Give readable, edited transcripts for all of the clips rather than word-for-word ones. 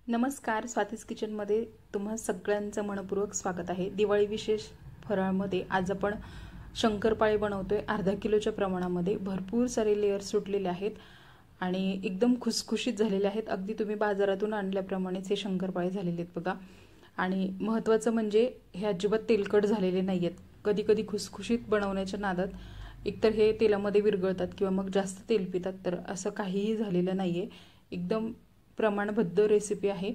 नमस्कार, स्वातीज किचनमध्ये तुम्हा सगळ्यांचं मनपूर्वक स्वागत आहे। दिवाळी विशेष फराळमध्ये आज आपण शंकरपाळे बनवतोय। अर्धा किलोच्या प्रमाणामध्ये भरपूर सारे लेयर सुटलेले आहेत आणि एकदम खुसखुशीत झालेले आहेत। अगदी तुम्ही बाजारातून आणल्याप्रमाणेच हे शंकरपाळे झालेले आहेत बघा। आणि महत्त्वाचं म्हणजे हे अजिबात तेलकट झालेले नाहीयेत। कधी कधी खुसखुशीत बनवण्याच्या नादात एकतर हे तेलामध्ये विरघळतात किंवा मग जास्त तेल पितात, तर असं काहीही झालेलं नाहीये। एकदम प्रमाणबद्ध रेसिपी आहे।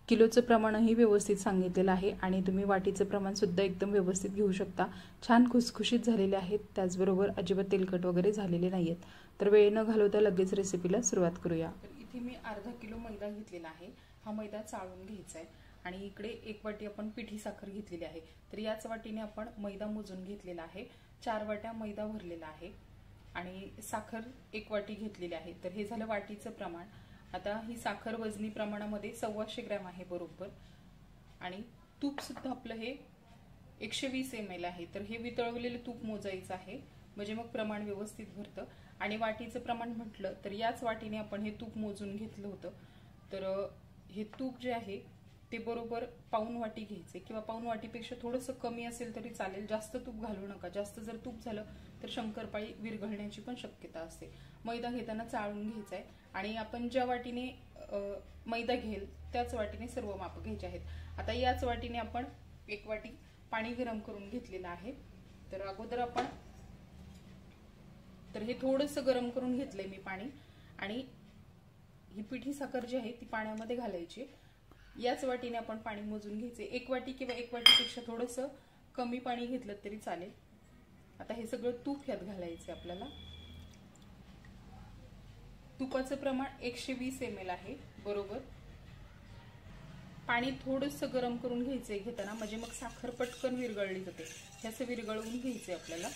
किलोचं प्रमाणही व्यवस्थित सांगितलेलं आहे आणि तुम्ही वाटीचं प्रमाण सुद्धा एकदम व्यवस्थित घेऊ शकता। छान खुसखुशीत झालेले आहेत, त्याचबरोबर अजिबात तेलकट वगैरे झालेले नाहीयेत। तर वेळ न घालवता लगेच रेसिपीला सुरुवात करूया। तर इथे मी अर्धा किलो मैदा घेतलेला आहे। हा मैदा चाळून घ्यायचा आहे आणि इकडे एक वाटी आपण पिठी साखर घेतलेली आहे। तर याच वाटीने आपण मैदा मोजून घेतलेला आहे। 4 वाट्या मैदा भरलेला आहे आणि साखर 1 वाटी घेतलेली आहे। तर हे झालं वाटीचं प्रमाण। आता ही साखर वजनी प्रमाणामध्ये 125 ग्रॅम आहे बरोबर। आणि तूप सुद्धा आपलं हे 120 ml आहे। तर हे वितळवलेले तूप मोजायचं आहे, म्हणजे मग प्रमाण व्यवस्थित भरतं। आणि वाटीचं प्रमाण म्हटलं तर याच वाटीने आपण हे तूप मोजून घेतलं होतं। तर हे तूप जे आहे ते बरोबर पाऊण वाटी घ्यायचे किंवा पाऊण वाटीपेक्षा थोडंसं कमी असेल तरी चालेल। जास्त तूप घालू नका, जास्त जर तूप झालं तर शंकरपाळी विरघळण्याची पण शक्यता असते। मैदा घेताना चाळून घ्यायचा आहे आणि आपण ज्या वाटीने मैदा घेईल त्याच वाटीने सर्व माप घ्यायचे आहेत। आता याच वाटीने आपण 1 वाटी पाणी गरम करून घेतलेलं आहे। तर अगोदर आपण हे थोडंसं गरम करून घेतलंय मी पाणी आणि ही पिठी साखर जी आहे ती पाण्यामध्ये घालायची। याच वाटीने आपण पाणी मोजून घ्यायचे। 1 वाटी किंवा 1 वाटीपेक्षा थोडंसं कमी पाणी घेतलं तरी चालेल। आता हे सगळं तूप यात घालायचं आपल्याला। तुपाचं प्रमाण 120 ml आहे बरोबर। पाणी थोडंसं गरम करून घ्यायचंय घेताना, म्हणजे मग साखर पटकन विरघळली जाते। हे असं विरघळवून घ्यायचंय आपल्याला।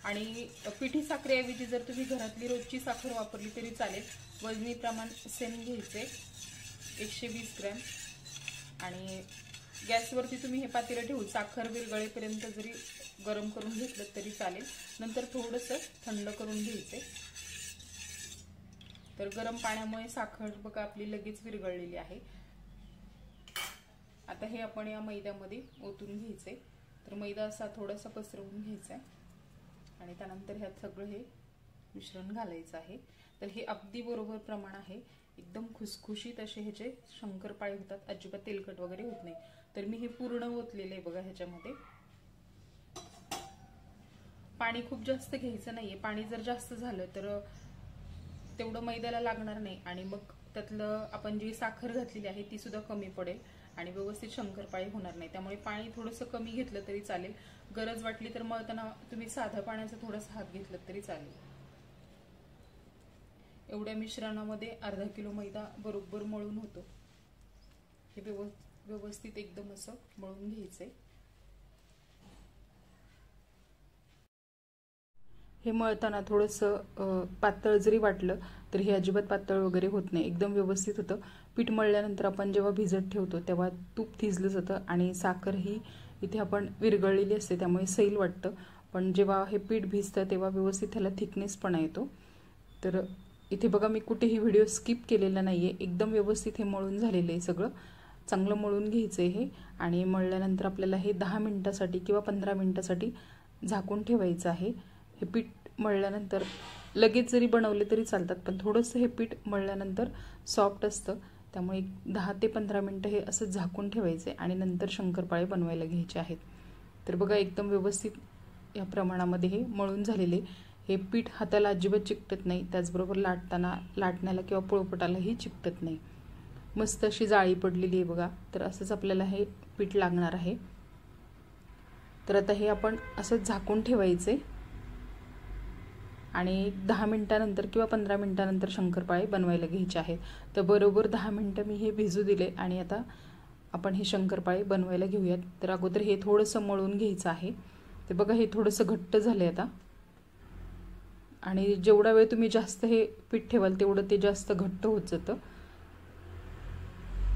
आणि पिठी साखरेऐवजी जर तुम्ही घरातली रोजची साखर वापरली तरी चालेल। वजनी प्रमाण सेम घ्यायचे 120 ग्रॅम। आणि गॅसवरती तुम्ही हे पातेलं ठेवून साखर विरघळेपर्यंत जरी गरम करून घेतलं तरी चालेल। नंतर थोडंसं थंड करून घ्यायचे। तर गरम पाण्यामुळे साखर बघा आपली लगेच विरघळलेली आहे। आता हे आपण या मैद्यामध्ये ओतून घ्यायचे। तर मैदा असा थोडासा पसरवून घ्यायचा आहे आणि त्यानंतर ह्यात सगळं हे मिश्रण घालायचं आहे। तर हे अगदी बरोबर प्रमाण आहे। एकदम खुसखुशीत असे ह्याचे शंकरपाळे होतात, अजिबात तेलकट वगैरे होत नाही। तर मी हे पूर्ण ओतलेले आहे बघा। ह्याच्यामध्ये पाणी खूप जास्त घ्यायचं नाहीये। पाणी जर जास्त झालं तर तेवढं मैद्याला लागणार नाही आणि मग त्यातलं आपण जी साखर घातलेली आहे ती सुद्धा कमी पडेल आणि व्यवस्थित शंकरपाळे होणार नाही। त्यामुळे पाणी थोडंसं कमी घेतलं तरी चालेल। गरज वाटली तर मळताना तुम्ही साध्या पाण्याचा थोडासा हात घेतला तरी चालेल। एवढ्या मिश्रणामध्ये अर्धा किलो मैदा बरोबर मळून होतो। हे व्यवस्थित एकदम असं मळून घ्यायचंय। हे मळताना थोडंसं पातळ जरी वाटलं तर हे अजिबात पातळ वगैरे होत नाही, एकदम व्यवस्थित होतं। पीठ मळल्यानंतर आपण जेव्हा भिजत ठेवतो तेव्हा तूप थिजलं जातं आणि साखर ही इथे आपण विरघळलेली असते, त्यामुळे सैल वाटतं। पण जेव्हा हे पीठ भिजतं तेव्हा व्यवस्थित त्याला थिकनेसपणा येतो। तर इथे बघा मी कुठेही व्हिडिओ स्किप केलेला नाहीये। एकदम व्यवस्थित हे मळून झालेलं आहे सगळं। चांगलं मळून घ्यायचंय हे आणि मळल्यानंतर आपल्याला हे 10 मिनिटासाठी किंवा 15 मिनिटासाठी झाकून ठेवायचं आहे। हे पीठ मळल्यानंतर लगेच जरी बनवले तरी चालतात, पण थोडंसं हे पीठ मळल्यानंतर सॉफ्ट असतं, त्यामुळे 10 ते 15 मिनिटं हे असं झाकून ठेवायचे आणि नंतर शंकरपाळे बनवायला घ्यायचे आहेत। तर बघा एकदम व्यवस्थित या प्रमाणामध्ये हे मळून झालेले। हे पीठ हाताला अजिबात चिकटत नाही, त्याचबरोबर लाटण्याला किंवा पोळपटालाही चिकटत नाही। मस्त अशी जाळी पडलेली आहे बघा। तर असंच आपल्याला हे पीठ लागणार आहे। तर आता हे आपण असंच झाकून ठेवायचे आणि 10 मिनिटानंतर किंवा 15 मिनिटानंतर शंकरपाळे बनवायला घ्यायचे आहेत। तर बरोबर 10 मिनिटं मी हे भिजू दिले आणि आता आपण हे शंकरपाळे बनवायला घेऊयात। तर अगोदर हे थोडंसं मळून घ्यायचं आहे। ते बघा हे थोडंसं घट्ट झालंय आता, आणि जेवढा वेळ तुम्ही जास्त हे पीठ ठेवाल तेवढं ते जास्त घट्ट होत जातं।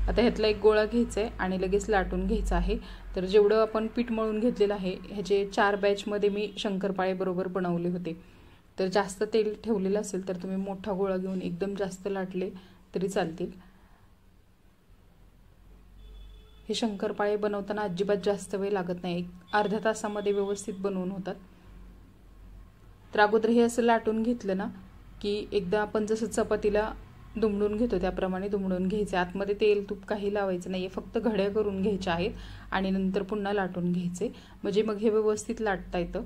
आता ह्यातला एक गोळा घ्यायचा आहे आणि लगेच लाटून घ्यायचा आहे। तर जेवढं आपण पीठ मळून घेतलेलं आहे ह्याचे 4 बॅचमध्ये मी शंकरपाळे बरोबर बनवले होते। तर जास्त तेल ठेवलेलं असेल तर तुम्ही मोठा गोळा घेऊन एकदम जास्त लाटले तरी चालतील। हे शंकरपाळे बनवताना अजिबात जास्त वेळ लागत नाही, अर्ध्या तासामध्ये व्यवस्थित बनवून होतात। तर अगोदर हे असं लाटून घेतलं ना की एकदा आपण जसं चपातीला दुमडून घेतो त्याप्रमाणे दुमडून घ्यायचे। आतमध्ये तेल तूप काही लावायचं नाहीये, फक्त घड्या करून घ्यायच्या आहेत आणि नंतर पुन्हा लाटून घ्यायचे, म्हणजे मग हे व्यवस्थित लाटता येतं।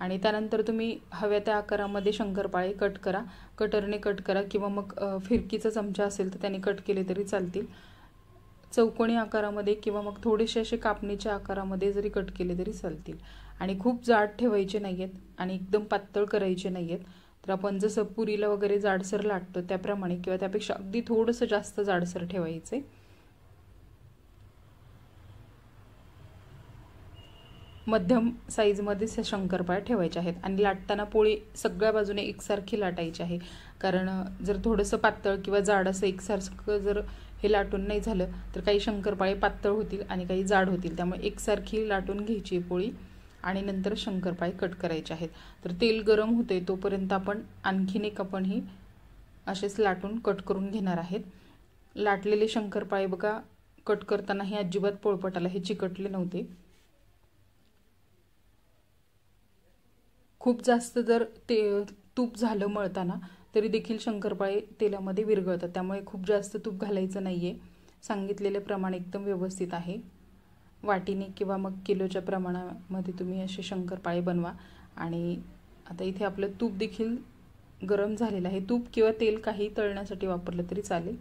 आणि त्यानंतर तुम्ही हव्या त्या आकारामध्ये शंकरपाळे कट करा, कटरने कट करा किंवा मग फिरकीचा चमचा असेल तर त्याने कट केले तरी चालतील। चौकोनी आकारामध्ये किंवा मग थोडेसे असे कापणीच्या आकारामध्ये जरी कट केले तरी चालतील। आणि खूप जाड ठेवायचे नाहीयेत आणि एकदम पातळ करायचे नाहीयेत। तर आपण जसं पुरीला वगैरे जाडसर लाटतो त्याप्रमाणे किंवा त्यापेक्षा अगदी थोडंसं जास्त जाडसर ठेवायचे। मध्यम साईजमध्येच हे शंकरपाळे ठेवायचे आहेत आणि लाटताना पोळी सगळ्या बाजूने एकसारखी लाटायची आहे, कारण जर थोडंसं पातळ किंवा जाड असं एकसारखं जर हे लाटून नाही झालं तर काही शंकरपाळे पातळ होतील आणि काही जाड होतील। त्यामुळे एकसारखी लाटून घ्यायची पोळी आणि नंतर शंकरपाळे कट करायचे आहेत। तर तेल गरम होते तोपर्यंत आपण आणखीन एक आपणही असेच लाटून कट करून घेणार आहेत। लाटलेले शंकरपाळे बघा कट करताना हे अजिबात पोळपट आला, हे चिकटले नव्हते। खूप जास्त जर तूप झालं मळताना तरी देखील शंकरपाळे तेलामध्ये विरघळतात, त्यामुळे खूप जास्त तूप घालायचं नाहीये। सांगितलेले प्रमाण एकदम व्यवस्थित आहे। वाटीने किंवा मग किलोच्या प्रमाणामध्ये तुम्ही असे शंकरपाळे बनवा। आणि आता इथे आपलं तूप देखील गरम झालेलं आहे, तूप किंवा तेल काही तळण्यासाठी वापरलं तरी चालेल।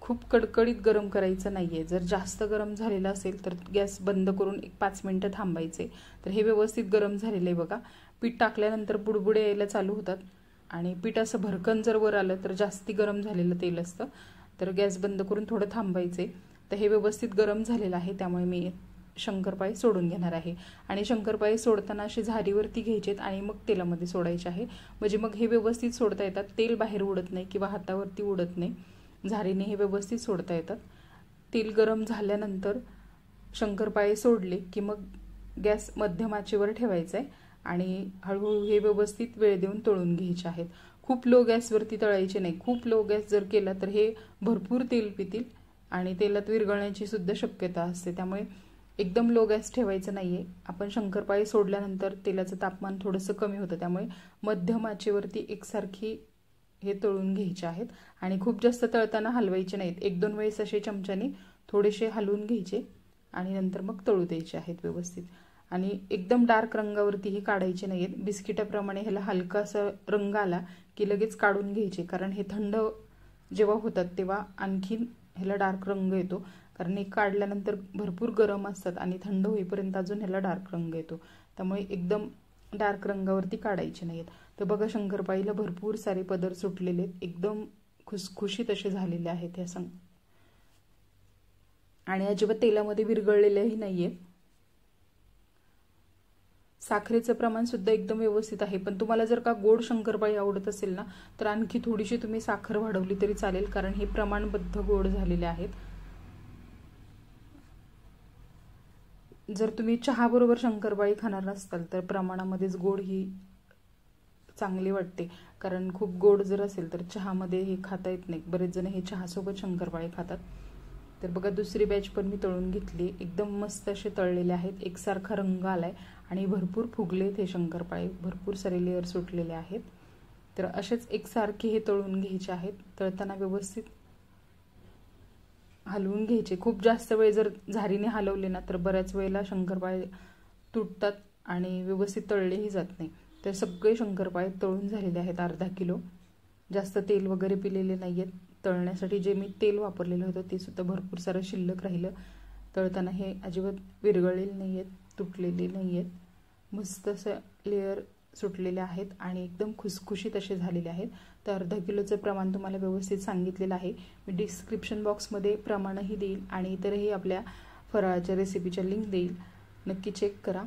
खूप कडकडीत गरम करायचं नाहीये, जर जास्त गरम झालेलं असेल तर गॅस बंद करून एक 5 मिनिटं थांबायचे। तर हे व्यवस्थित गरम झालेलं आहे बघा। पीठ टाकल्यानंतर बुडबुडे यायला चालू होतात आणि पीठ असं भरकन जर वर आलं तर जास्ती गरम झालेलं तेल असतं, तर गॅस बंद करून थोडं थांबायचे। तर हे व्यवस्थित गरम झालेलं आहे, त्यामुळे मी शंकरपाळे सोडून घेणार आहे। आणि शंकरपाळे सोडताना असे झारीवरती घ्यायचेत आणि मग तेलामध्ये सोडायचे आहे, म्हणजे मग हे व्यवस्थित सोडता येतात, तेल बाहेर उडत नाही किंवा हातावरती उडत नाही, झारीने हे व्यवस्थित सोडता येतात। तेल गरम झाल्यानंतर शंकरपाळे सोडले की मग गॅस मध्यम आचेवर ठेवायचा आहे आणि हळूहळू हे व्यवस्थित वेळ देऊन तळून घ्यायचे आहेत। खूप लो गॅसवरती तळायचे नाही, खूप लो गॅस जर केला तर हे भरपूर तेल पितील आणि तेलात विरघळण्याची सुद्धा शक्यता असते, त्यामुळे एकदम लो गॅस ठेवायचं नाहीये। आपण शंकरपाळे सोडल्यानंतर तेलाचं तापमान थोडंसं कमी होतं, त्यामुळे मध्यम आचेवरती एकसारखी हे तळून घ्यायचे आहेत आणि खूप जास्त तळताना हलवायचे नाहीत, 1-2 वेळेस असे चमच्याने थोडेसे हलवून घ्यायचे आणि नंतर मग तळू द्यायचे आहेत व्यवस्थित। आणि एकदम डार्क रंगावरतीही काढायचे नाहीत, बिस्किटाप्रमाणे ह्याला हलकासा रंग आला की लगेच काढून घ्यायचे, कारण हे थंड जेव्हा होतात तेव्हा आणखीन ह्याला डार्क रंग येतो, कारण हे काढल्यानंतर भरपूर गरम असतात आणि थंड होईपर्यंत अजून ह्याला डार्क रंग येतो, त्यामुळे एकदम डार्क रंगावरती काढायचे नाहीत। तर बघा शंकरपाळीला भरपूर सारे पदर सुटलेले, एकदम खुसखुशीत असे झालेले आहेत हे आणि अजिबात तेलामध्ये विरघळलेलेही नाहीये। साखरेचं प्रमाण सुद्धा एकदम व्यवस्थित आहे, पण तुम्हाला जर का गोड शंकरपाळी आवडत असेल ना तर आणखी थोडीशी तुम्ही साखर वाढवली तरी चालेल, कारण हे प्रमाणबद्ध गोड झालेले आहेत। जर तुम्ही चहा बरोबर शंकरपाळी खाणार नसताल तर प्रमाणामध्येच गोड ही चांगली वाटते, कारण खूप गोड जर असेल तर चहामध्ये हे खाता येत नाही, बरेच जण हे चहासोबत शंकरपाळे खातात। तर बघा दुसरी बॅच पण मी तळून घेतली, एकदम मस्त असे तळलेले आहेत, एकसारखा रंग आलाय आणि भरपूर फुगलेत हे शंकरपाळे, भरपूर सारे लेयर सुटलेले आहेत। तर असेच एकसारखे हे तळून घ्यायचे आहेत। तळताना व्यवस्थित हलवून घ्यायचे, खूप जास्त वेळ जर झारीने हलवले ना तर बऱ्याच वेळेला शंकरपाळे तुटतात आणि व्यवस्थित तळलेही जात नाही। तर सगळे शंकरपाळे तळून झालेले आहेत, अर्धा किलो, जास्त तेल वगैरे पिलेले नाहीयेत। तळण्यासाठी जे मी तेल वापरलेलं होतं ते सुद्धा भरपूर सारं शिल्लक राहिलं, तळताना हे अजिबात विरघळलेले नाहीयेत, तुटलेले नाहीयेत, मस्त असं लेयर सुटलेले आहेत आणि एकदम खुसखुशीत असे झालेले आहेत। तर अर्धा किलोचं प्रमाण तुम्हाला व्यवस्थित सांगितलेलं आहे, मी डिस्क्रिप्शन बॉक्समध्ये प्रमाणही देईल आणि इतरही आपल्या फराळाच्या रेसिपीच्या लिंक देईल, नक्की चेक करा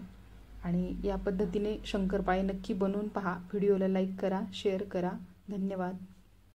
आणि या पद्धतीने शंकरपाळे नक्की बनवून पहा। व्हिडिओला लाईक करा, शेअर करा, धन्यवाद।